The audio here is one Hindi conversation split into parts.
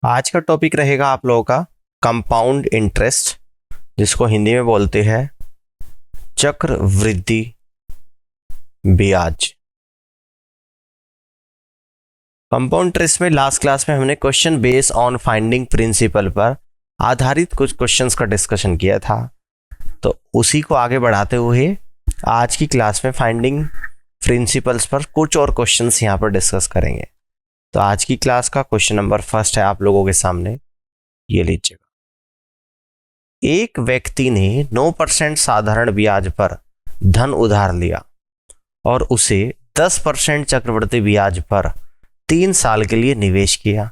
आज का टॉपिक रहेगा आप लोगों का कंपाउंड इंटरेस्ट, जिसको हिंदी में बोलते हैं चक्रवृद्धि ब्याज। कंपाउंड इंटरेस्ट में लास्ट क्लास में हमने question base on finding principal पर आधारित कुछ क्वेश्चंस का डिस्कशन किया था, तो उसी को आगे बढ़ाते हुए आज की क्लास में फाइंडिंग प्रिंसिपल्स पर कुछ और क्वेश्चंस यहाँ पर डिस्कस करेंगे। तो आज की क्लास का क्वेश्चन नंबर फर्स्ट है आप लोगों के सामने, ये लीजिएगा। एक व्यक्ति ने 9% साधारण ब्याज पर धन उधार लिया और उसे 10% चक्रवृद्धि ब्याज पर 3 साल के लिए निवेश किया।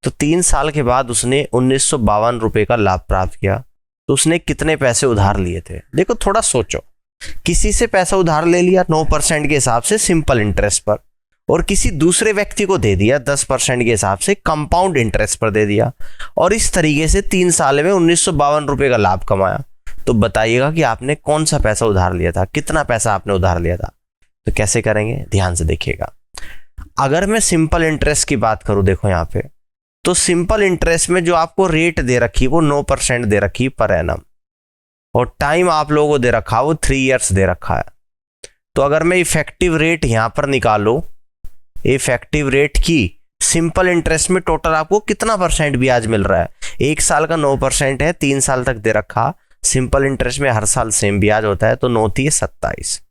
तो 3 साल के बाद उसने 1952 रुपए का लाभ प्राप्त किया। तो उसने कितने पैसे उधार लिए थे? देखो थोड़ा सोचो, किसी से पैसा उधार ले लिया 9% के हिसाब से सिंपल इंटरेस्ट पर, और किसी दूसरे व्यक्ति को दे दिया 10% के हिसाब से कंपाउंड इंटरेस्ट पर दे दिया, और इस तरीके से 3 साल में 1952 रुपए का लाभ कमाया। तो बताइएगा कि आपने कौन सा पैसा उधार लिया था, कितना पैसा आपने उधार लिया था। तो कैसे करेंगे, ध्यान से देखिएगा। अगर मैं सिंपल इंटरेस्ट की बात करूं, देखो यहाँ पे, तो सिंपल इंटरेस्ट में जो आपको रेट दे रखी वो 9% दे रखी पर एनम, और टाइम आप लोगों को दे रखा वो 3 इयर्स दे रखा है। तो अगर मैं इफेक्टिव रेट यहां पर निकालू, इफेक्टिव रेट की सिंपल इंटरेस्ट में टोटल आपको कितना परसेंट ब्याज मिल रहा है? 1 साल का 9% है, 3 साल तक दे रखा। सिंपल इंटरेस्ट में हर साल सेम ब्याज होता है, तो 9 × 27,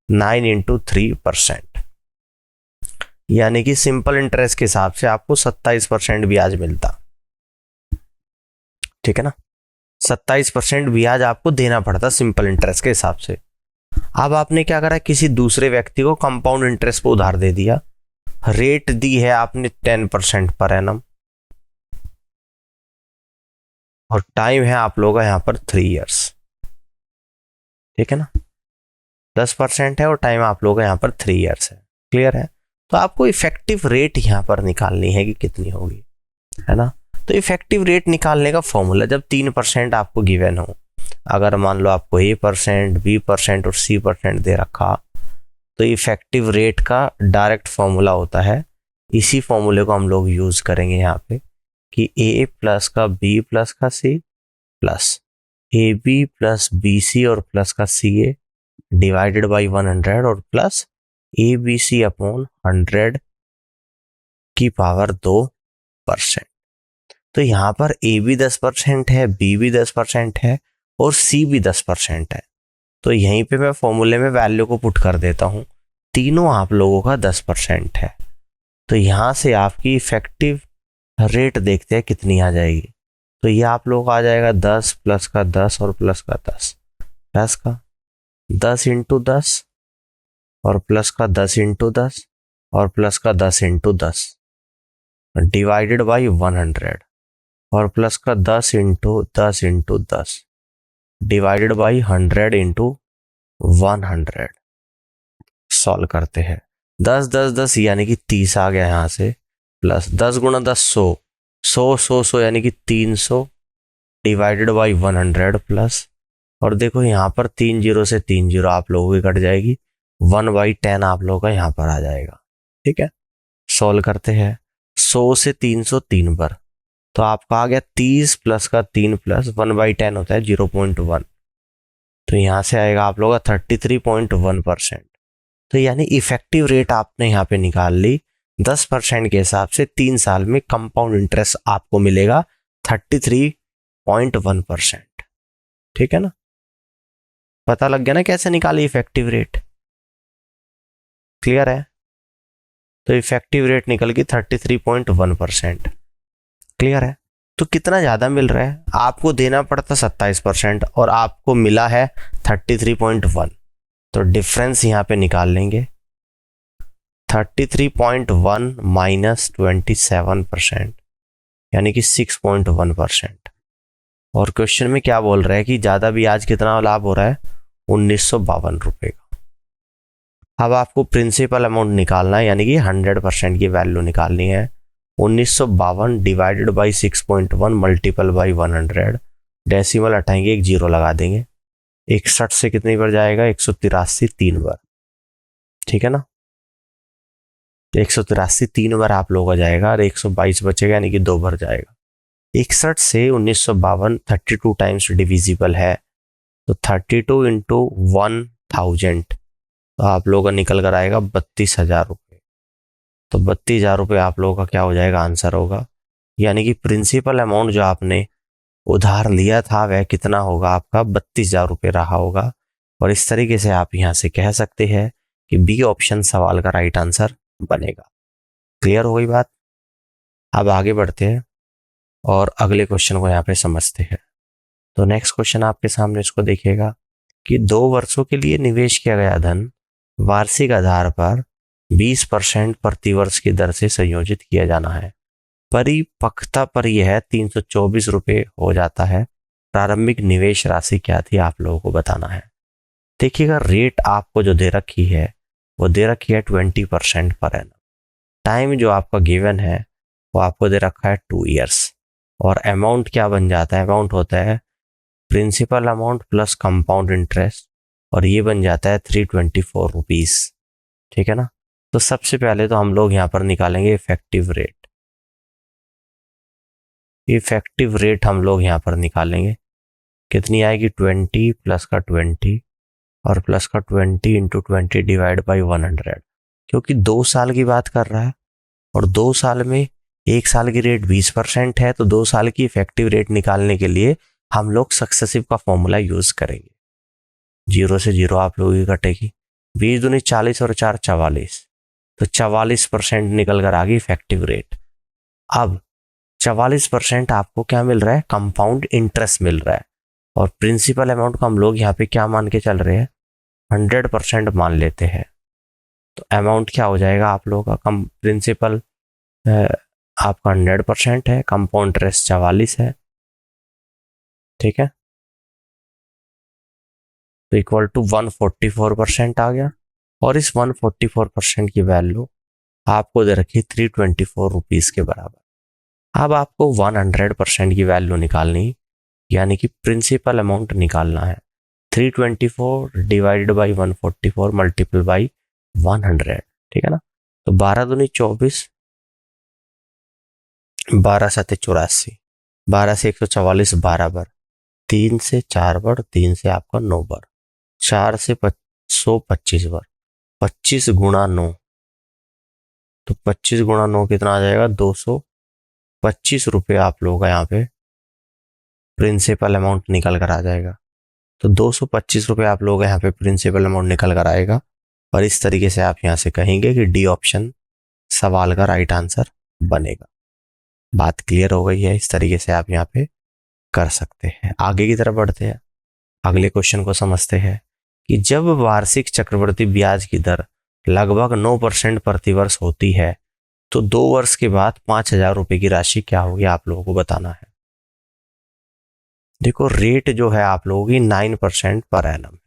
9 × 3%, यानी कि सिंपल इंटरेस्ट के हिसाब से आपको 27% ब्याज मिलता। ठीक है ना, 27% ब्याज आपको देना पड़ता सिंपल इंटरेस्ट के हिसाब से। अब आपने क्या करा, किसी दूसरे व्यक्ति को कंपाउंड इंटरेस्ट पर उधार दे दिया, रेट दी है आपने 10% पर एनम, और टाइम है आप लोगों का यहां पर 3 इयर्स। ठीक है ना, 10% है और टाइम आप लोगों का यहां पर 3 इयर्स है। क्लियर है? तो आपको इफेक्टिव रेट यहां पर निकालनी है कि कितनी होगी, है ना। तो इफेक्टिव रेट निकालने का फॉर्मूला, जब 3% आपको गिवन हो, अगर मान लो आपको A%, B% और C% दे रखा, तो इफेक्टिव रेट का डायरेक्ट फॉर्मूला होता है, इसी फॉर्मूले को हम लोग यूज करेंगे यहाँ पे, कि A प्लस का B प्लस का C plus AB plus BC और प्लस का CA डिवाइडेड बाई 100 और प्लस ABC अपॉन 100 की पावर 2%। तो यहाँ पर A भी 10% है, B भी 10% है और C भी 10% है। तो यहीं पे मैं फॉर्मूले में वैल्यू को पुट कर देता हूं, तीनों आप लोगों का 10% है। तो यहां से आपकी इफेक्टिव रेट देखते हैं कितनी आ जाएगी। तो ये आप लोग आ जाएगा 10 प्लस का 10 और प्लस का 10, प्लस का 10 × 10 और प्लस का 10 × 10 और प्लस का 10 × 10 डिवाइडेड बाई 100 और प्लस का 10 × 10 × 10 डिवाइडेड बाई 100 × 100। सॉल्व करते हैं, 10 10 10 यानी कि 30 आ गया यहाँ से, प्लस 10 × 10 100, 100 100 100 यानी कि 300 डिवाइडेड बाई 100 प्लस, और देखो यहाँ पर 3 0 से 3 0 आप लोगों की कट जाएगी, 1/10 आप लोगों का यहाँ पर आ जाएगा। ठीक है, सॉल्व करते हैं, 100 से 300 3 पर, तो आपका आ गया 30 प्लस का 3 प्लस 1/10 होता है 0.1, तो यहां से आएगा आप लोगों का 33.1%। तो यानी इफेक्टिव रेट आपने यहाँ पे निकाल ली 10% के हिसाब से, 3 साल में कंपाउंड इंटरेस्ट आपको मिलेगा 33.1%। ठीक है ना, पता लग गया ना कैसे निकाली इफेक्टिव रेट? क्लियर है? तो इफेक्टिव रेट निकल गई 33.1%। क्लियर है? तो कितना ज्यादा मिल रहा है, आपको देना पड़ता 27% और आपको मिला है 33.1, तो डिफरेंस यहां पे निकाल लेंगे, 33.1 माइनस 27% यानी कि 6.1%। और क्वेश्चन में क्या बोल रहा है कि ज्यादा ब्याज कितना लाभ हो रहा है? 1952 रुपए का। अब आपको प्रिंसिपल अमाउंट निकालना है, यानी कि 100% की वैल्यू निकालनी है। 1952 divided by 6.1 multiple by 100, decimal हटाएंगे, एक 0 लगा देंगे, 61 से कितनी बार जाएगा? 183 3 बार। ठीक है ना, तो 183 3 बार आप लोगों का जाएगा और 122 बचेगा, यानी कि 2 बार जाएगा। 61 से 1952 32 टाइम्स डिविजिबल है, तो 32 इंटू 1000 तो आप लोगों का निकल कर आएगा 32,000 रुपये। तो 32,000 रुपये आप लोगों का क्या हो जाएगा, आंसर होगा। यानी कि प्रिंसिपल अमाउंट जो आपने उधार लिया था वह कितना होगा, आपका 32,000 रुपये रहा होगा। और इस तरीके से आप यहाँ से कह सकते हैं कि बी ऑप्शन सवाल का राइट आंसर बनेगा। क्लियर हो गई बात। अब आगे बढ़ते हैं और अगले क्वेश्चन को यहाँ पे समझते हैं। तो नेक्स्ट क्वेश्चन आपके सामने इसको देखिएगा कि 2 वर्षों के लिए निवेश किया गया धन वार्षिक आधार पर 20% प्रतिवर्ष की दर से संयोजित किया जाना है। परिपक्वता पर यह 324 रुपये हो जाता है। प्रारंभिक निवेश राशि क्या थी, आप लोगों को बताना है। देखिएगा, रेट आपको जो दे रखी है वो दे रखी है 20% पर एनम। टाइम जो आपका गिवन है वो आपको दे रखा है 2 ईयर्स। और अमाउंट क्या बन जाता है, अमाउंट होता है principal amount plus compound interest, और ये बन जाता है 324 रुपीज़। ठीक है ना। तो सबसे पहले तो हम लोग यहाँ पर निकालेंगे इफेक्टिव रेट। इफेक्टिव रेट हम लोग यहाँ पर निकालेंगे, कितनी आएगी, 20 प्लस का 20 और प्लस का 20 इंटू 20 डिवाइड बाई 100, क्योंकि 2 साल की बात कर रहा है और 2 साल में 1 साल की रेट 20% है, तो 2 साल की इफेक्टिव रेट निकालने के लिए हम लोग सक्सेसिव का फॉर्मूला यूज करेंगे। 0 से 0 आप लोगों की कटेगी, 20 दूनी 40 और 4 44, तो 44% निकल कर आ गई इफेक्टिव रेट। अब 44% आपको क्या मिल रहा है, कंपाउंड इंटरेस्ट मिल रहा है। और प्रिंसिपल अमाउंट को हम लोग यहाँ पे क्या मान के चल रहे हैं, 100% मान लेते हैं। तो अमाउंट क्या हो जाएगा आप लोगों का, कम प्रिंसिपल आपका 100% है, कंपाउंड इंटरेस्ट 44 है। ठीक है, तो इक्वल टू 144% आ गया। और इस 144% की वैल्यू आपको दे रखी 324 रुपीज़ के बराबर। अब आपको 100% की वैल्यू निकालनी, यानी कि प्रिंसिपल अमाउंट निकालना है। 324 डिवाइडेड बाई 144 मल्टीपल बाई 100। ठीक है ना। तो 12 दूनी 24, 12 7 84, 12 से 144 12 बार, 3 से 4 बार, 3 से आपका 9 बार, 4 से 125 बार, 25 गुणा 9, तो 25 गुणा 9 कितना आ जाएगा, 225 रुपये आप लोगों का यहाँ पे प्रिंसिपल अमाउंट निकल कर आ जाएगा। तो 225 रुपये आप लोगों का यहाँ पे प्रिंसिपल अमाउंट निकल कर आएगा। और इस तरीके से आप यहाँ से कहेंगे कि डी ऑप्शन सवाल का राइट आंसर बनेगा। बात क्लियर हो गई है। इस तरीके से आप यहाँ पे कर सकते हैं। आगे की तरफ बढ़ते हैं, अगले क्वेश्चन को समझते हैं कि जब वार्षिक चक्रवृद्धि ब्याज की दर लगभग 9% प्रतिवर्ष होती है तो 2 वर्ष के बाद 5,000 रुपये की राशि क्या होगी, आप लोगों को बताना है। देखो, रेट जो है आप लोगों की 9% पर एनम,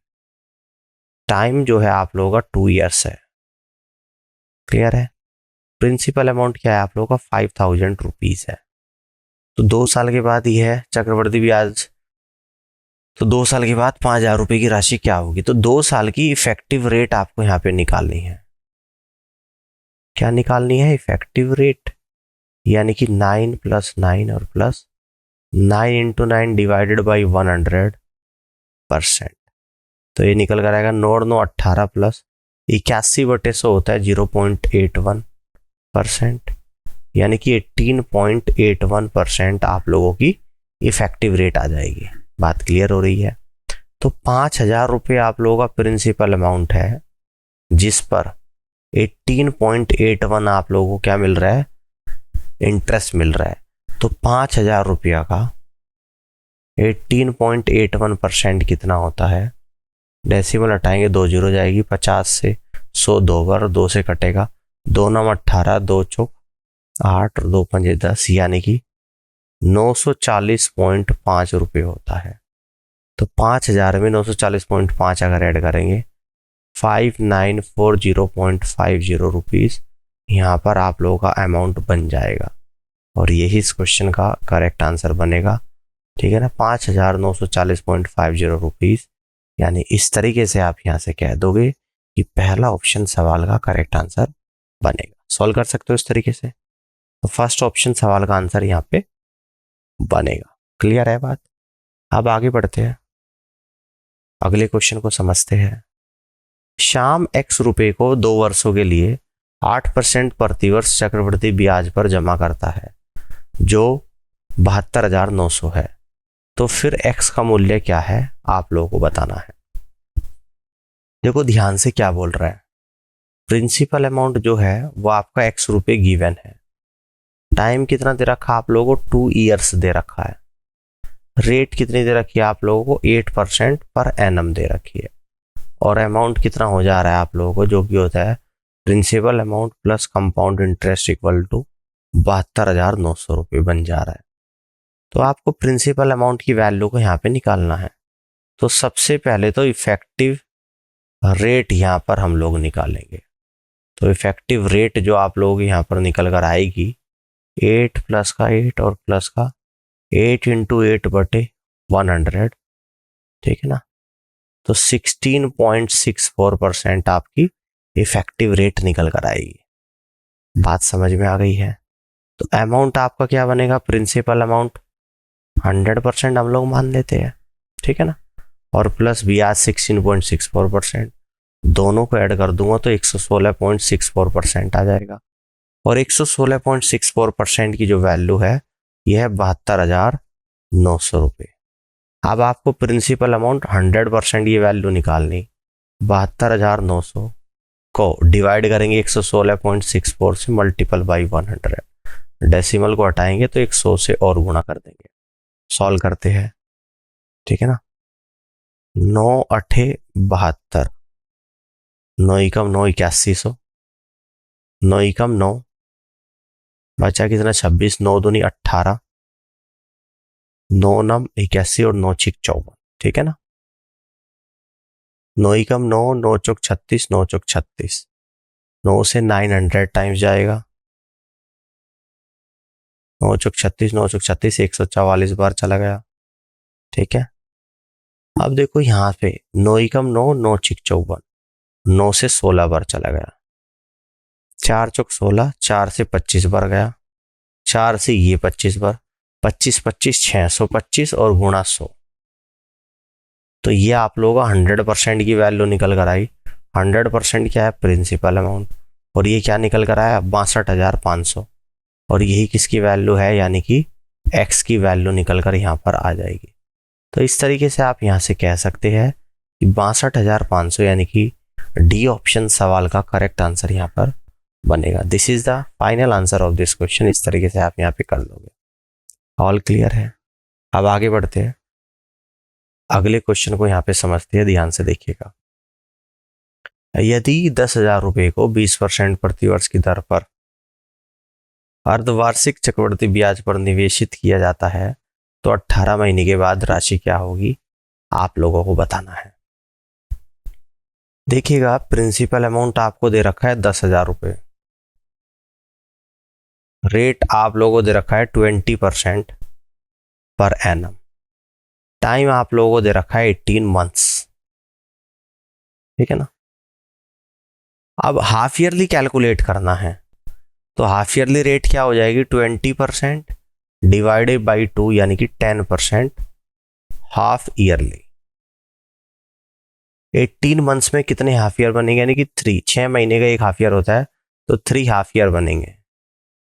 टाइम जो है आप लोगों का 2 ईयर्स है। क्लियर है। प्रिंसिपल अमाउंट क्या है आप लोगों का, 5,000 रुपीज़ है। तो 2 साल के बाद ये है चक्रवृद्धि ब्याज, तो 2 साल के बाद 5,000 रुपये की राशि क्या होगी। तो 2 साल की इफेक्टिव रेट आपको यहाँ पे निकालनी है। क्या निकालनी है, इफेक्टिव रेट, यानी कि 9 + 9 और प्लस 9 इंटू 9 डिवाइडेड बाई 100%। तो ये निकल कर आएगा 9 9 18 प्लस 81/100 होता है 0.81%, यानी कि 18.81% आप लोगों की इफेक्टिव रेट आ जाएगी। बात क्लियर हो रही है। तो 5,000 रुपये आप लोगों का प्रिंसिपल अमाउंट है, जिस पर 18.81 आप लोगों को क्या मिल रहा है, इंटरेस्ट मिल रहा है। तो 5,000 रुपया का 18.81% कितना होता है, डेसिमल हटाएंगे 2 जीरो जाएगी, 50 से 100 2 बार, 2 से कटेगा, 2 9 18, 2 चौक 8 और 2 5 10, यानी कि 940.5 रुपये होता है। तो 5,000 में 940.5 अगर ऐड करेंगे 5940.50 रुपीज़ यहाँ पर आप लोगों का अमाउंट बन जाएगा। और यही इस क्वेश्चन का करेक्ट आंसर बनेगा। ठीक है ना, 5,940.50 रुपीज़, यानी इस तरीके से आप यहाँ से कह दोगे कि पहला ऑप्शन सवाल का करेक्ट आंसर बनेगा। सॉल्व कर सकते हो इस तरीके से। तो फर्स्ट ऑप्शन सवाल का आंसर यहाँ पे बनेगा। क्लियर है बात? अब आगे बढ़ते हैं, अगले क्वेश्चन को समझते हैं। शाम x रुपए को 2 वर्षों के लिए 8% प्रतिवर्ष चक्रवृद्धि ब्याज पर जमा करता है, जो 72,900 है। तो फिर x का मूल्य क्या है, आप लोगों को बताना है। देखो ध्यान से क्या बोल रहा है। प्रिंसिपल अमाउंट जो है वो आपका x रुपए गिवन है। टाइम कितना दे रखा आप लोगों को, 2 ईयर्स दे रखा है। रेट कितनी दे रखी है आप लोगों को, 8% पर एनम दे रखी है। और अमाउंट कितना हो जा रहा है आप लोगों को, जो कि होता है principal amount plus compound interest equal to 72,900 रुपये बन जा रहा है। तो आपको प्रिंसिपल अमाउंट की वैल्यू को यहाँ पे निकालना है। तो सबसे पहले तो इफेक्टिव रेट यहाँ पर हम लोग निकालेंगे। तो इफेक्टिव रेट जो आप लोग यहाँ पर निकल कर आएगी, 8 प्लस का 8 और प्लस का 8 इंटू 8/100, ठीक है ना। तो 16.64% आपकी इफेक्टिव रेट निकल कर आएगी। बात समझ में आ गई है? तो अमाउंट आपका क्या बनेगा, प्रिंसिपल अमाउंट 100% हम लोग मान लेते हैं, ठीक है ना, और प्लस ब्याज 16.64%, दोनों को ऐड कर दूंगा तो 116.64% आ जाएगा। और 116.64% की जो वैल्यू है यह है 72,900 रुपये। अब आपको प्रिंसिपल अमाउंट 100% ये वैल्यू निकालनी। 72,900 को डिवाइड करेंगे 116.64 से, मल्टीपल बाई 100, डेसिमल को हटाएंगे तो 100 से और गुणा कर देंगे। सॉल्व करते हैं, ठीक है ना। 9 8 72, 9 एकम 9 8100, 9 एकम 9 बचा कितना 26, 9 दूनी 18, 9 नम 81 और 9 छिक 54, ठीक है ना। 9 एकम 9, 9 चौक 36, 9 चौक 36, 9 से 900 टाइम्स जाएगा, 9 चौक 36, 9 चौक 36, 144 बार चला गया, ठीक है। अब देखो यहाँ पे 9 एकम 9, 9 छिक 54, 9 से 16 बार चला गया, 4 चौक 16, 4 से 25 बार गया, 4 से ये 25 बार, 25 25 625 और गुणा 100। तो ये आप लोगों का 100% की वैल्यू निकल कर आई। 100% क्या है, प्रिंसिपल अमाउंट, और ये क्या निकल कर आया, 62,500। और यही किसकी वैल्यू है, यानी कि x की वैल्यू निकल कर यहाँ पर आ जाएगी। तो इस तरीके से आप यहाँ से कह सकते हैं कि 62,500 यानी कि डी ऑप्शन सवाल का करेक्ट आंसर यहाँ पर बनेगा। This is the final answer of this question. इस तरीके से आप यहाँ पे कर लोगे। ऑल क्लियर है? अब आगे बढ़ते हैं, अगले क्वेश्चन को यहाँ पे समझते हैं, ध्यान से देखिएगा। यदि 10,000 रुपये को 20% प्रतिवर्ष की दर पर अर्धवार्षिक चक्रवृद्धि ब्याज पर निवेशित किया जाता है तो 18 महीने के बाद राशि क्या होगी, आप लोगों को बताना है। देखिएगा प्रिंसिपल अमाउंट आपको दे रखा है 10,000 रुपये, रेट आप लोगों को दे रखा है 20% पर एनम, टाइम आप लोगों को दे रखा है 18 मंथ्स, ठीक है ना। अब हाफ ईयरली कैलकुलेट करना है, तो हाफ ईयरली रेट क्या हो जाएगी, 20% डिवाइडेड बाई 2 यानी कि 10% हाफ ईयरली। 18 मंथ्स में कितने हाफ ईयर बनेंगे, यानी कि 6 महीने का एक हाफ ईयर होता है, तो 3 हाफ ईयर बनेंगे,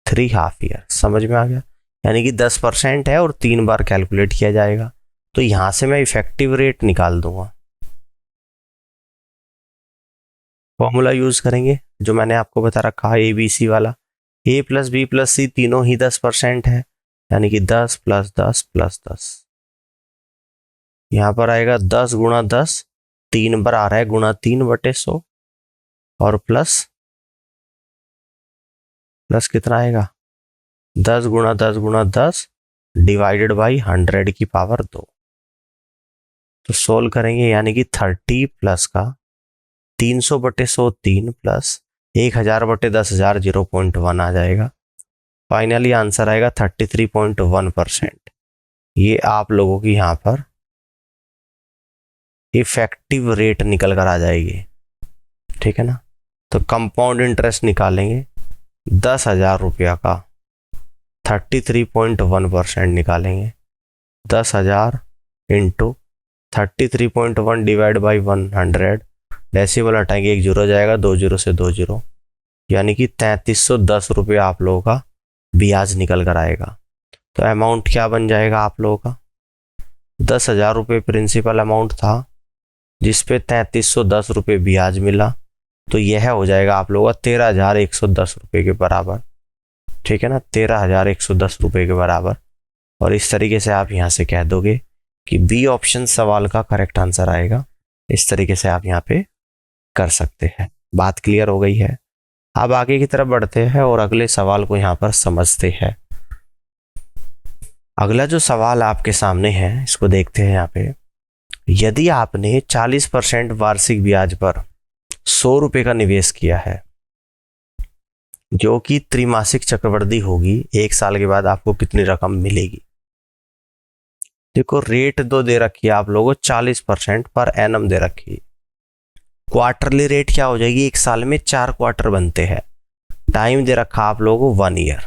3 हाफ ईयर। समझ में आ गया? यानी कि 10% है और 3 बार कैलकुलेट किया जाएगा। तो यहां से मैं इफेक्टिव रेट निकाल दूंगा। फॉर्मूला यूज करेंगे जो मैंने आपको बता रखा है, ABC वाला। A plus B plus C तीनों ही 10% है, यानी कि 10 प्लस 10 प्लस 10। यहां पर आएगा 10 गुणा 10, 3 बार आ रहा है, गुणा 3/100, और प्लस कितना आएगा, 10 गुणा 10 गुणा 10 डिवाइडेड बाई 100 की पावर 2। तो सोल्व करेंगे, यानी कि 30 प्लस का 300/100 3 प्लस 1000/10,000 0.1 आ जाएगा। फाइनली आंसर आएगा 33.1%। ये आप लोगों की यहाँ पर इफेक्टिव रेट निकल कर आ जाएगी, ठीक है ना। तो कंपाउंड इंटरेस्ट निकालेंगे, 10,000 रुपया का 33.1% निकालेंगे। 10,000 इंटू 33.1 डिवाइड बाई 100, डेसिमल हटाएंगे, 1 जीरो जाएगा, 2 जीरो से 2 जीरो, यानी कि 3310 रुपया आप लोगों का ब्याज निकल कर आएगा। तो अमाउंट क्या बन जाएगा आप लोगों का? 10,000 रुपये प्रिंसिपल अमाउंट था जिसपे 3310 रुपये ब्याज मिला, तो यह हो जाएगा आप लोगों का 13,110 रुपये के बराबर। ठीक है ना, 13,110 रुपये के बराबर। और इस तरीके से आप यहाँ से कह दोगे कि बी ऑप्शन सवाल का करेक्ट आंसर आएगा। इस तरीके से आप यहाँ पे कर सकते हैं। बात क्लियर हो गई है? अब आगे की तरफ बढ़ते हैं और अगले सवाल को यहाँ पर समझते हैं। अगला जो सवाल आपके सामने है इसको देखते हैं यहाँ पे। यदि आपने 40% वार्षिक ब्याज पर 100 रुपये का निवेश किया है, जो कि त्रिमासिक चक्रवृद्धि होगी, 1 साल के बाद आपको कितनी रकम मिलेगी? देखो, रेट दो दे रखी है आप लोगों को, 40% पर एनम दे रखी है। क्वार्टरली रेट क्या हो जाएगी? 1 साल में 4 क्वार्टर बनते हैं। टाइम दे रखा आप लोगों को 1 ईयर।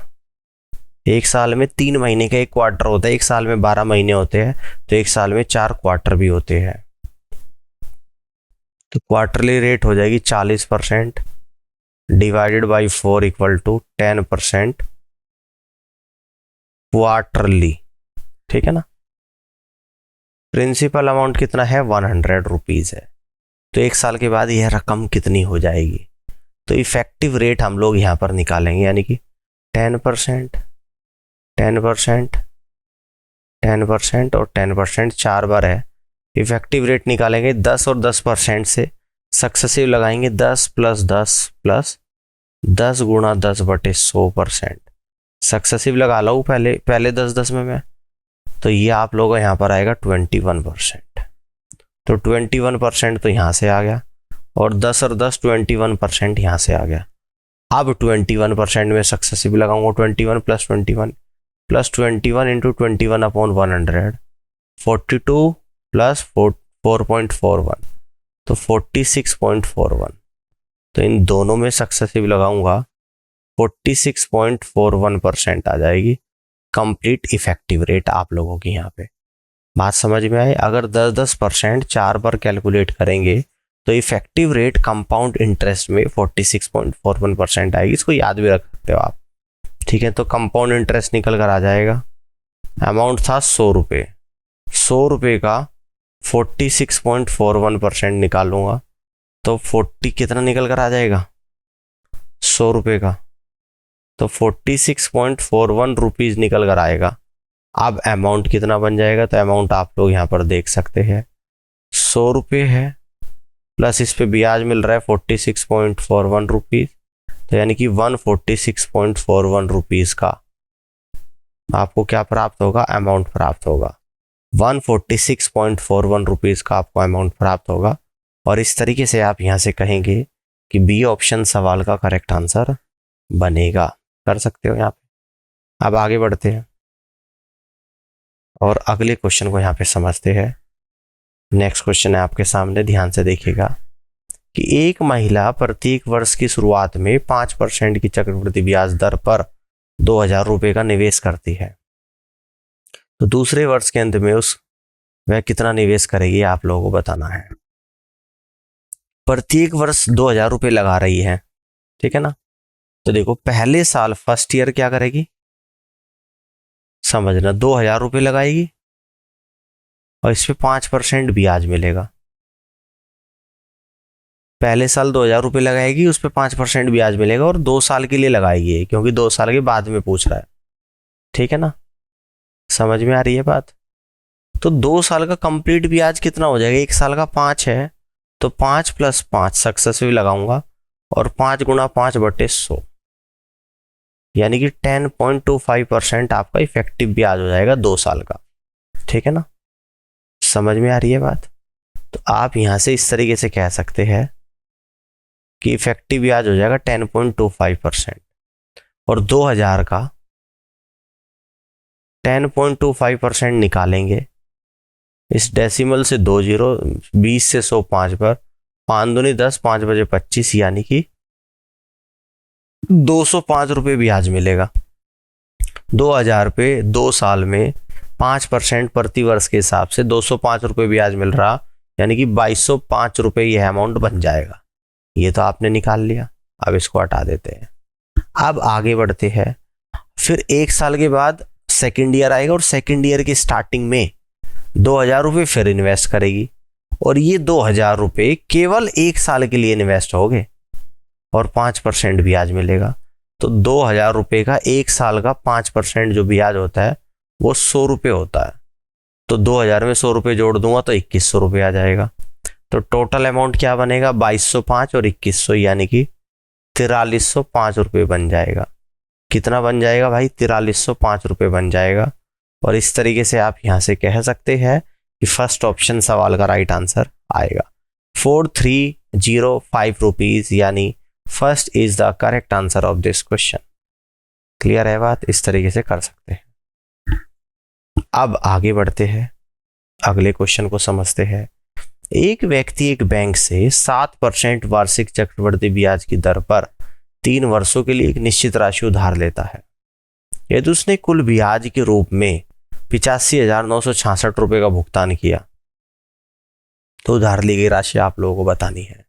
1 साल में 3 महीने का 1 क्वार्टर होता है, 1 साल में 12 महीने होते हैं, तो 1 साल में 4 क्वार्टर भी होते हैं। तो क्वार्टरली रेट हो जाएगी 40% divided by 4 equal to 10% quarterly. ठीक है ना। प्रिंसिपल अमाउंट कितना है? 100 रुपीज है। तो 1 साल के बाद यह रकम कितनी हो जाएगी? तो इफेक्टिव रेट हम लोग यहाँ पर निकालेंगे, यानी कि 10%, 10%, 10% और 10% 4 बार है। इफेक्टिव रेट निकालेंगे 10 और 10% से सक्सेसिव लगाएंगे, 10 प्लस 10 प्लस 10 गुणा 10 बटे 100%। सक्सेसिव लगा लो पहले 10 में मैं, तो ये आप लोगों का यहाँ पर आएगा 21%। तो 21% तो यहाँ से आ गया, और 10 और 10 21% यहाँ से आ गया। अब 21% में सक्सेसिव लगाऊंगा, 21 plus 21 plus 21 into 21 upon 100, 42 plus 4.41, तो 46.41। तो इन दोनों में सक्सेसिव लगाऊंगा, 46.41% आ जाएगी कंप्लीट इफेक्टिव रेट आप लोगों की। यहाँ पे बात समझ में आए? अगर 10% 4 बार कैलकुलेट करेंगे तो इफेक्टिव रेट कंपाउंड इंटरेस्ट में 46.41% आएगी। इसको याद भी रख सकते हो आप। ठीक है, तो कंपाउंड इंटरेस्ट निकल कर आ जाएगा। अमाउंट था 100 रुपये, 100 रुपये का 46.41% निकालूंगा, तो 40 कितना निकल कर आ जाएगा? 100 रुपये का, तो 46.41 रुपीज निकल कर आएगा। अब अमाउंट कितना बन जाएगा? तो अमाउंट आप लोग यहाँ पर देख सकते हैं, 100 रुपये है प्लस इस पे ब्याज मिल रहा है 46.41 रुपीज, तो यानी कि 146.41 रुपीज का आपको क्या प्राप्त होगा? अमाउंट प्राप्त होगा। 146.41 रुपीज का आपको अमाउंट प्राप्त होगा। और इस तरीके से आप यहाँ से कहेंगे कि बी ऑप्शन सवाल का करेक्ट आंसर बनेगा। कर सकते हो यहाँ पे। अब आगे बढ़ते हैं और अगले क्वेश्चन को यहाँ पे समझते हैं। नेक्स्ट क्वेश्चन है आपके सामने, ध्यान से देखिएगा कि एक महिला प्रत्येक वर्ष की शुरुआत में 5% की चक्रवृद्धि ब्याज दर पर 2,000 रुपये का निवेश करती है, तो दूसरे वर्ष के अंत में वह कितना निवेश करेगी आप लोगों को बताना है। प्रत्येक वर्ष 2,000 रुपये लगा रही है, ठीक है ना। तो देखो, पहले साल फर्स्ट ईयर क्या करेगी, समझना, 2,000 रुपये लगाएगी और इस पे 5% ब्याज मिलेगा। पहले साल 2,000 रुपये लगाएगी, उस पर 5% ब्याज मिलेगा, और 2 साल के लिए लगाएगी, क्योंकि 2 साल के बाद में पूछ रहा है। ठीक है ना, समझ में आ रही है बात? तो 2 साल का कंप्लीट ब्याज कितना हो जाएगा? 1 साल का 5 है, तो 5 प्लस 5 सक्सेसिव लगाऊंगा, और 5 गुणा 5 बटे 100, यानी कि 10.25% आपका इफेक्टिव ब्याज हो जाएगा 2 साल का। ठीक है ना, समझ में आ रही है बात? तो आप यहां से इस तरीके से कह सकते हैं कि इफेक्टिव ब्याज हो जाएगा 10.25%, और 2,000 का 10.25% निकालेंगे। इस डेसिमल से 2 जीरो, 20 से 100 5 पर, 5 दूनी 10, 5 बजे 25, यानी कि 205 रुपये ब्याज मिलेगा। 2000 पे 2 साल में 5% प्रति वर्ष के हिसाब से 205 रुपये ब्याज मिल रहा, यानी कि 2205 रुपये यह अमाउंट बन जाएगा। ये तो आपने निकाल लिया, अब इसको हटा देते हैं। अब आगे बढ़ते हैं। फिर 1 साल के बाद सेकेंड ईयर आएगा और सेकेंड ईयर की स्टार्टिंग में 2000 रुपये फिर इन्वेस्ट करेगी, और ये 2000 रुपये केवल 1 साल के लिए इन्वेस्ट हो गए और 5% ब्याज मिलेगा। तो 2000 रुपये का 1 साल का 5% जो ब्याज होता है वो 100 रुपये होता है। तो 2000 में 100 रुपये जोड़ दूंगा तो 2100 रुपये आ जाएगा। तो टोटल अमाउंट क्या बनेगा, 2205 और 2100, यानी कि 4305 रुपये बन जाएगा। कितना बन जाएगा भाई, 4305 रुपये बन जाएगा। और इस तरीके से आप यहां से कह सकते हैं कि फर्स्ट ऑप्शन सवाल का राइट आंसर आएगा 4305 रुपीज, यानी first is the correct answer of this question. Clear है बात, इस तरीके से कर सकते हैं। अब आगे बढ़ते हैं, अगले क्वेश्चन को समझते हैं। एक व्यक्ति एक बैंक से 7% वार्षिक चक्रवृद्धि ब्याज की दर पर 3 वर्षों के लिए एक निश्चित राशि उधार लेता है। यदि उसने कुल ब्याज के रूप में 85,966 रुपये का भुगतान किया तो उधार ली गई राशि आप लोगों को बतानी है।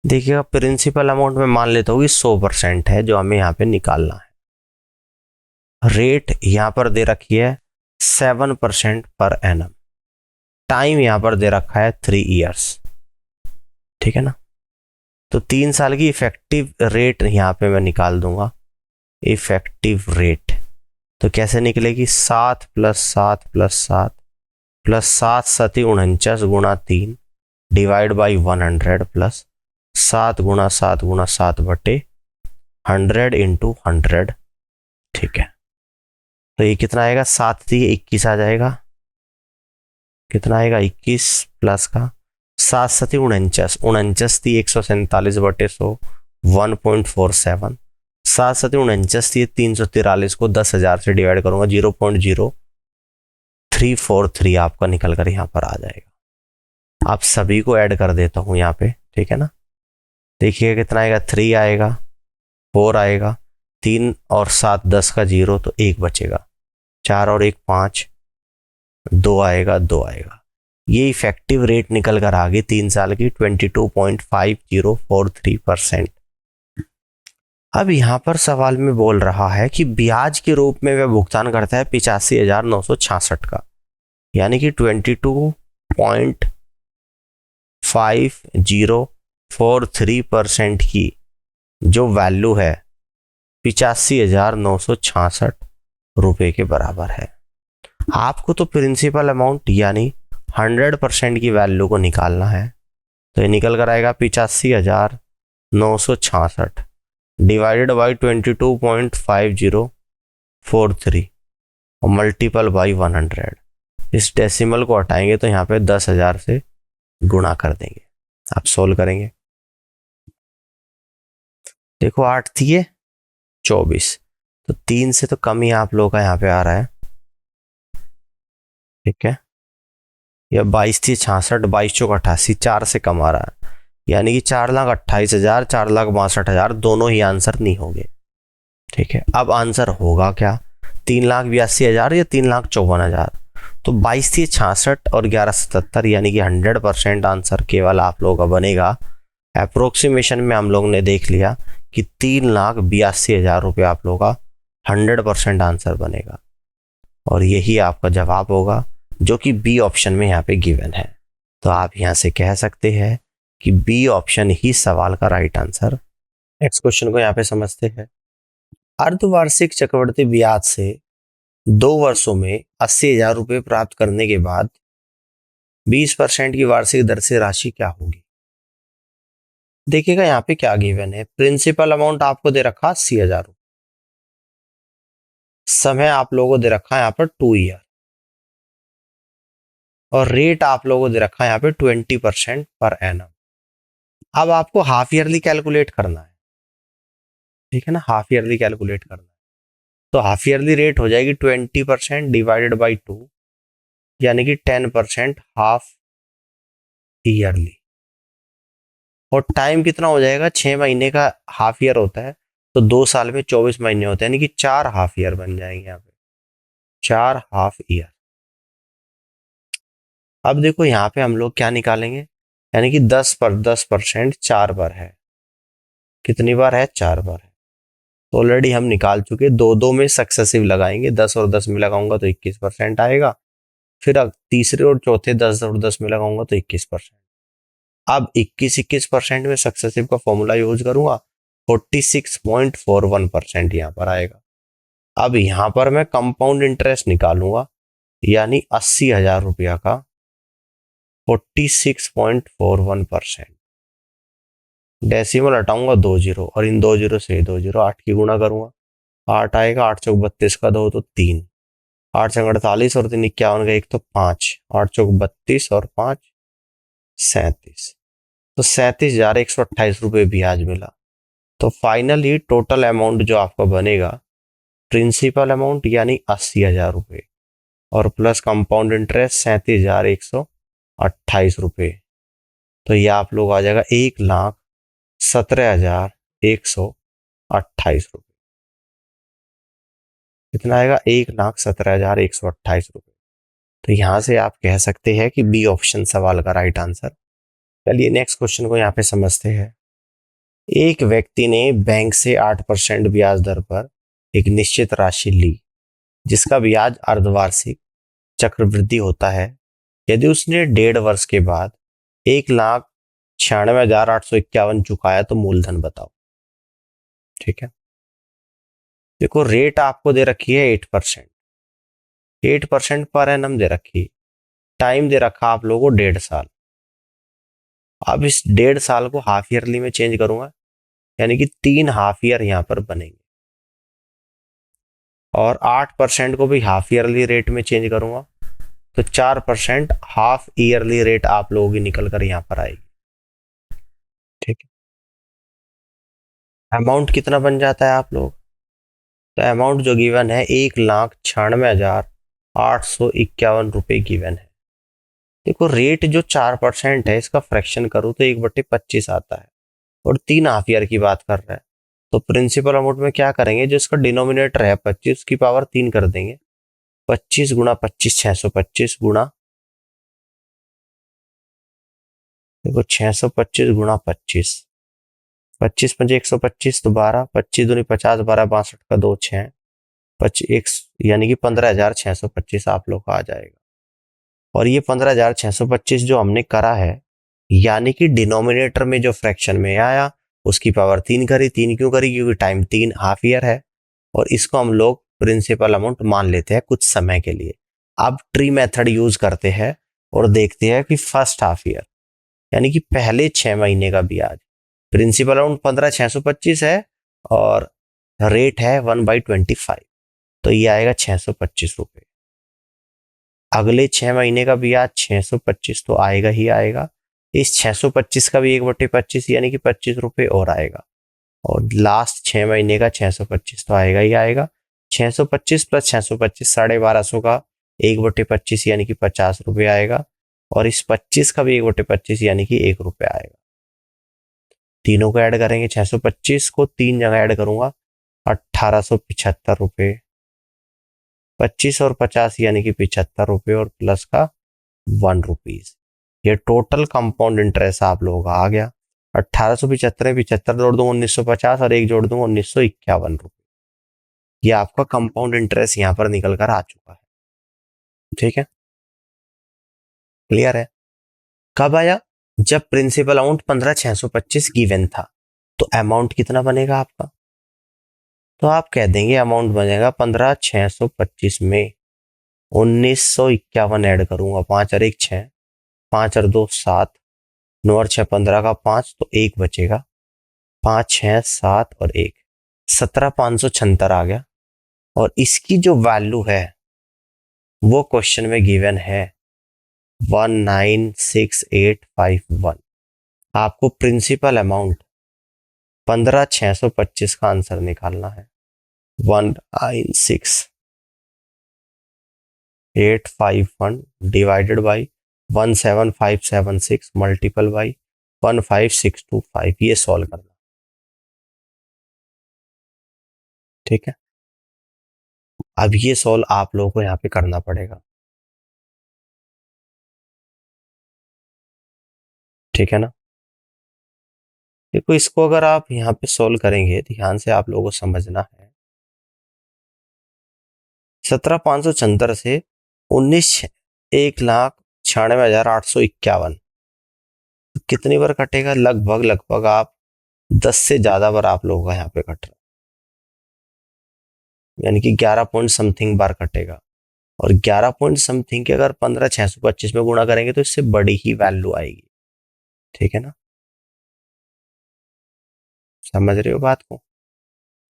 देखिएगा, प्रिंसिपल अमाउंट में मान लेता हूँ कि 100% है जो हमें यहाँ पे निकालना है। रेट यहाँ पर दे रखी है 7% पर एनम। टाइम यहाँ पर दे रखा है 3 इयर्स, ठीक है ना। तो 3 साल की इफेक्टिव रेट यहाँ पे मैं निकाल दूंगा। इफेक्टिव रेट तो कैसे निकलेगी, 7 + 7 + 7 + 7 × 49 गुणा 3 डिवाइड बाई 100 प्लस 7 × 7 × 7 बटे 100 × 100, ठीक है। तो ये कितना आएगा, 7 दिए 21 आ जाएगा। कितना आएगा, 21 प्लस का 7 × 7 = 49, 49 थी 147 बटे 100 1.47, 7 × 7 = 49 थी 343 को 10,000 से डिवाइड करूंगा 0.0343 आपका निकल कर यहाँ पर आ जाएगा। आप सभी को ऐड कर देता हूँ यहाँ पे, ठीक है ना। देखिए कितना आएगा, 3 आएगा, 4 आएगा, 3 और 7 10 का 0 तो 1 बचेगा, 4 और 1 5, 2 आएगा, 2 आएगा। ये इफेक्टिव रेट निकल कर आ गई 3 साल की 22.5043%। अब यहां पर सवाल में बोल रहा है कि ब्याज के रूप में वह भुगतान करता है 85,966 का, यानी कि 22.5043% की जो वैल्यू है 85,966 रुपये के बराबर है। आपको तो प्रिंसिपल अमाउंट यानी 100% की वैल्यू को निकालना है। तो ये निकल कर आएगा 85,966 डिवाइडेड बाई 22.5043 और मल्टीपल बाई 100। इस डेसिमल को हटाएंगे तो यहाँ पे 10,000 से गुणा कर देंगे। आप सोल्व करेंगे, देखो 8 थी 24, तो 3 से तो कम ही आप लोगों का यहाँ पे आ रहा है, ठीक है। या 22 थी 66, 22 चौक 88, 4 से कम आ रहा है, यानी कि 4,28,000 4,62,000 दोनों ही आंसर नहीं होंगे, ठीक है। अब आंसर होगा क्या, 3,82,000 या 3,54,000। तो 22 थी 66 और 1177, यानी कि 100% आंसर केवल आप लोगों का बनेगा। अप्रोक्सीमेशन में हम लोग ने देख लिया कि 3,82,000 रुपये आप लोगों का 100% आंसर बनेगा, और यही आपका जवाब होगा जो कि बी ऑप्शन में यहाँ पे गिवन है। तो आप यहाँ से कह सकते हैं कि बी ऑप्शन ही सवाल का राइट आंसर। नेक्स्ट क्वेश्चन को यहाँ पे समझते हैं। अर्धवार्षिक चक्रवृद्धि ब्याज से 2 वर्षों में 80,000 रुपये प्राप्त करने के बाद 20% की वार्षिक दर से राशि क्या होगी। देखिएगा यहाँ पे क्या गिवन है, प्रिंसिपल अमाउंट आपको दे रखा 80,000 रुपये, समय आप लोगों को दे रखा है यहाँ पर 2 ईयर, और रेट आप लोगों को दे रखा है यहाँ पे 20% पर एनम। अब आपको हाफ ईयरली कैलकुलेट करना है, ठीक है ना, हाफ ईयरली कैलकुलेट करना है। तो हाफ ईयरली रेट हो जाएगी 20% डिवाइडेड बाई 2, यानी कि 10% हाफ ईयरली। और टाइम कितना हो जाएगा, 6 महीने का हाफ ईयर होता है, तो 2 साल में 24 महीने होते हैं, यानी कि 4 हाफ ईयर बन जाएंगे यहाँ पे, 4 हाफ ईयर। अब देखो यहाँ पे हम लोग क्या निकालेंगे, यानी कि 10% 4 बार है, कितनी बार है, 4 बार है। तो ऑलरेडी हम निकाल चुके, दो दो में सक्सेसिव लगाएंगे, 10 और 10 में लगाऊंगा तो 21% आएगा। फिर अब तीसरे और चौथे 10 और 10 में लगाऊंगा तो 21%। अब 21% में सक्सेसिव का फॉर्मूला यूज करूंगा, 46.41% यहाँ पर आएगा। अब यहाँ पर मैं कंपाउंड इंटरेस्ट निकालूंगा, यानी 80,000 रुपया का 46.41%। डेसिमल हटाऊंगा 2 जीरो, और इन 2 जीरो से 2 जीरो, 8 की गुणा करूंगा, 8 आएगा, 8 चौक 32 का 2 तो 3, 8 से 48 और 3 51 का 1 तो 5, 8 चौक 32 और 5 37, तो 37,128 रुपये ब्याज मिला। तो फाइनली टोटल अमाउंट जो आपका बनेगा, प्रिंसिपल अमाउंट यानी 80,000 रुपये और प्लस कंपाउंड इंटरेस्ट 37,128 रुपये, तो ये आप लोग आ जाएगा 1,17,128 रुपये। कितना आएगा, 1,17,128 रुपये। तो यहां से आप कह सकते हैं कि बी ऑप्शन सवाल का राइट आंसर। चलिए नेक्स्ट क्वेश्चन को यहाँ पे समझते हैं। एक व्यक्ति ने बैंक से 8% ब्याज दर पर एक निश्चित राशि ली, जिसका ब्याज अर्धवार्षिक चक्रवृद्धि होता है। यदि उसने 1.5 वर्ष के बाद 1,96,851 चुकाया तो मूलधन बताओ। ठीक है, देखो रेट आपको दे रखी है 8%, 8% पर एनम दे रखी है, टाइम दे रखा आप लोगों को 1.5 साल। अब इस 1.5 साल को हाफ ईयरली में चेंज करूंगा, यानी कि 3 हाफ ईयर यहां पर बनेंगे, और 8% को भी हाफ ईयरली रेट में चेंज करूंगा तो 4% हाफ ईयरली रेट आप लोगों की निकल कर यहां पर आएगी। ठीक है, अमाउंट कितना बन जाता है आप लोग, तो अमाउंट जो गिवन है 1,96,851 रुपये गिवन है। देखो रेट जो 4% है, इसका फ्रैक्शन करूँ तो 1/25 आता है, और 3 हाफ ईयर की बात कर रहा है। तो प्रिंसिपल अमाउंट में क्या करेंगे, जो इसका डिनोमिनेटर है 25 की पावर 3 कर देंगे, 25 गुणा 25 625 गुणा, देखो 625 गुणा 25, 25 पंजे 125 तो 12, 25 दूनी 50, 12 62 का 2 6, 25 यानी कि 15,625 आप लोग का आ जाएगा। और ये 15,625 जो हमने करा है, यानी कि डिनोमिनेटर में जो फ्रैक्शन में आया उसकी पावर 3 करी। 3 क्यों करी, क्योंकि टाइम 3 हाफ ईयर है, और इसको हम लोग प्रिंसिपल अमाउंट मान लेते हैं कुछ समय के लिए। अब ट्री मेथड यूज करते हैं और देखते हैं कि फर्स्ट हाफ ईयर, यानी कि पहले 6 महीने का ब्याज, प्रिंसिपल अमाउंट 15,625 है और रेट है 1/25, तो ये आएगा 625 रुपये। अगले 6 महीने का ब्याज 625 तो आएगा ही आएगा, इस 625 का भी 1/25 यानी कि 25 रुपये और आएगा, और लास्ट 6 महीने का 625 तो आएगा ही आएगा। 625 प्लस 625 1250 का 1/25 यानी कि 50 रुपये आएगा, और इस 25 का भी 1/25 यानी कि 1 रुपया आएगा। तीनों को ऐड करेंगे, 625 को 3 जगह ऐड करूंगा 1,875 रुपये, 25 और 50 यानी कि 75 रुपये, और प्लस का 1 रुपीज। ये टोटल कंपाउंड इंटरेस्ट आप लोगों का आ गया 1,875, 75 जोड़ दूंगा 1,950 और 1 जोड़ दूंगा 1,951 रुपये। ये आपका कंपाउंड इंटरेस्ट यहां पर निकल कर आ चुका है। ठीक है, क्लियर है। कब आया, जब प्रिंसिपल अमाउंट 15,625 गिवन था, तो अमाउंट कितना बनेगा आपका, तो आप कह देंगे अमाउंट बनेगा 15,625 में 1,951 ऐड करूंगा, 5 और 1 6, 5 और 2 7, 9 और 6 15 का 5 तो 1 बचेगा, 5 6 7 और 1 17,576 आ गया। और इसकी जो वैल्यू है वो क्वेश्चन में गिवन है 196851। आपको प्रिंसिपल अमाउंट 15,625 का आंसर निकालना है। 196851 डिवाइडेड बाई 17576 मल्टीपल बाई 15625, ये सॉल्व करना। ठीक है, अब ये सॉल्व आप लोगों को यहाँ पे करना पड़ेगा, ठीक है ना। देखो इसको अगर आप यहाँ पे सॉल्व करेंगे, ध्यान से आप लोगों को समझना है, 17,574 से 1,96,851 कितनी बार कटेगा? लगभग लगभग आप 10 से ज्यादा बार आप लोगों का यहाँ पे कट रहा है, यानी कि 11 पॉइंट समथिंग बार कटेगा। और 11 पॉइंट समथिंग के अगर 15,625 में गुणा करेंगे तो इससे बड़ी ही वैल्यू आएगी, ठीक है ना। समझ रहे हो बात को?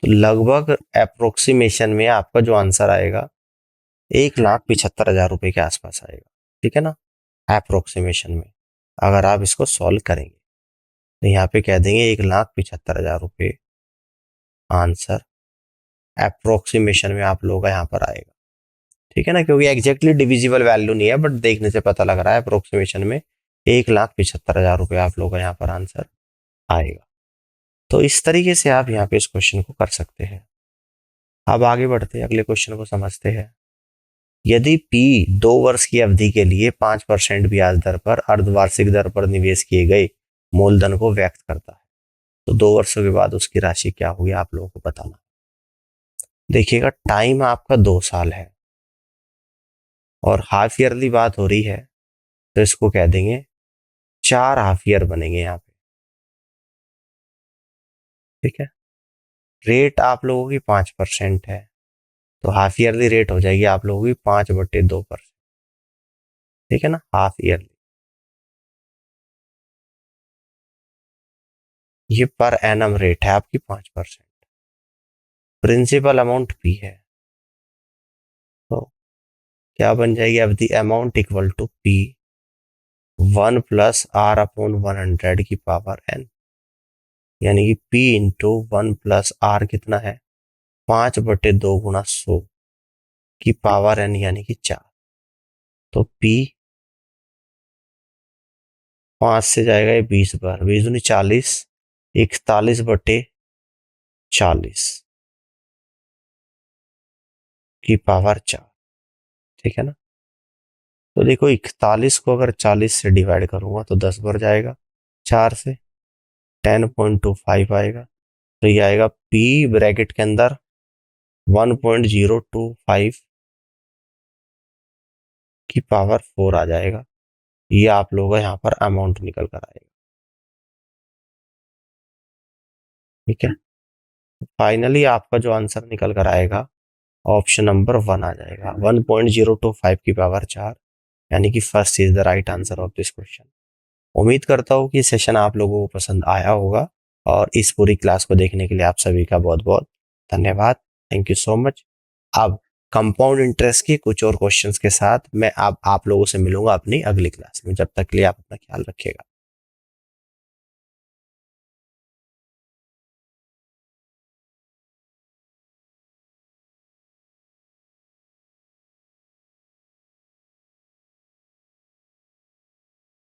तो लगभग अप्रोक्सीमेशन में आपका जो आंसर आएगा 1,75,000 रुपए के आसपास आएगा, ठीक है ना, अप्रोक्सीमेशन में, अगर आप इसको सॉल्व करेंगे। तो यहाँ पे कह देंगे 1,75,000 रुपए आंसर अप्रोक्सीमेशन में आप लोगों का यहाँ पर आएगा, ठीक है ना, क्योंकि एग्जैक्टली डिविजिबल वैल्यू नहीं है, बट देखने से पता लग रहा है अप्रोक्सीमेशन में 1,75,000 रुपये आप लोगों का यहाँ पर आंसर आएगा। तो इस तरीके से आप यहाँ पे इस क्वेश्चन को कर सकते हैं। अब आगे बढ़ते हैं, अगले क्वेश्चन को समझते हैं। यदि P 2 वर्ष की अवधि के लिए 5% ब्याज दर पर अर्धवार्षिक दर पर निवेश किए गए मूलधन को व्यक्त करता है, तो 2 वर्षों के बाद उसकी राशि क्या होगी आप लोगों को बताना। देखिएगा टाइम आपका 2 साल है और हाफ ईयरली बात हो रही है, तो इसको कह देंगे 4 हाफ ईयर बनेंगे यहाँ पे, ठीक है। रेट आप लोगों की 5% है, तो हाफ ईयरली रेट हो जाएगी आप लोगों की 5/2%, ठीक है ना, हाफ ईयरली। ये पर एनम रेट है आपकी 5%। प्रिंसिपल अमाउंट P है, तो क्या बन जाएगी? अब the amount equal to P 1+R/100 की पावर n, यानी कि P इंटू 1+R कितना है? 5/2 गुणा 100 की पावर n, यानी कि 4। तो P 5 से जाएगा ये 20 बार, 20 दूनी 40, 41/40 की पावर 4, ठीक है ना। तो देखो 41 को अगर 40 से डिवाइड करूंगा तो 10 बार जाएगा, 4 से 10.25 आएगा, तो ये आएगा P ब्रैकेट के अंदर 1.025 की पावर 4 आ जाएगा। ये आप लोगों का यहाँ पर अमाउंट निकल कर आएगा, ठीक है। फाइनली आपका जो आंसर निकल कर आएगा ऑप्शन नंबर 1 आ जाएगा, 1.025 की पावर 4, यानी कि first is the right answer of this question. उम्मीद करता हूँ कि सेशन आप लोगों को पसंद आया होगा, और इस पूरी क्लास को देखने के लिए आप सभी का बहुत बहुत धन्यवाद। Thank you so much. अब कंपाउंड इंटरेस्ट के कुछ और क्वेश्चंस के साथ मैं आप लोगों से मिलूंगा अपनी अगली क्लास में। जब तक के लिए आप अपना ख्याल रखिएगा।